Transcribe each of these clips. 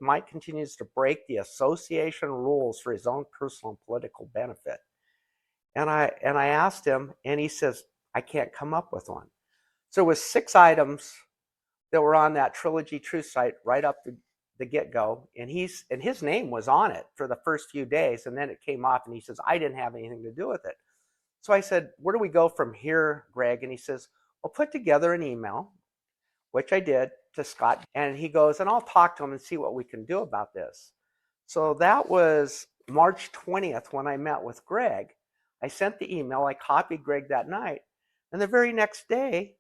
Mike continues to break the association rules for his own personal and political benefit. And I asked him, and he says, I can't come up with one. So it was 6 items that were on that Trilogy Truth site right up the get-go, and his name was on it for the first few days, and then it came off, and he says, I didn't have anything to do with it. So I said, where do we go from here, Greg? And he says, well, put together an email, which I did, to Scott, and he goes, and I'll talk to him and see what we can do about this. So that was March 20th when I met with Greg. I sent the email, I copied Greg that night, and the very next day,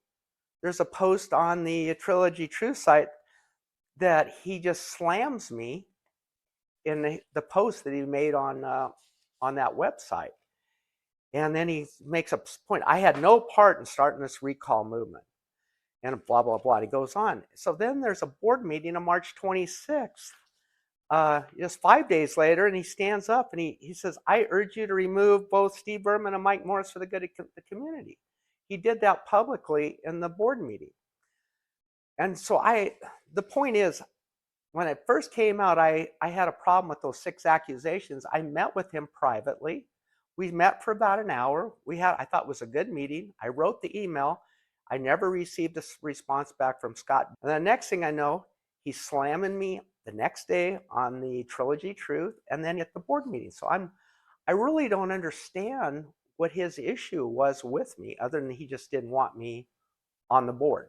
there's a post on the Trilogy Truth site that he just slams me in the post that he made on that website. And then he makes a point, I had no part in starting this recall movement, and blah, blah, blah. He goes on. So then there's a board meeting on March 26th, just 5 days later, and he stands up and he says, I urge you to remove both Steve Berman and Mike Morris for the good of the community. He did that publicly in the board meeting. And so the point is, when it first came out, I had a problem with those 6 accusations. I met with him privately. We met for about an hour. I thought it was a good meeting. I wrote the email. I never received a response back from Scott. And the next thing I know, he's slamming me the next day on the Trilogy Truth and then at the board meeting. So I really don't understand what his issue was with me, other than he just didn't want me on the board.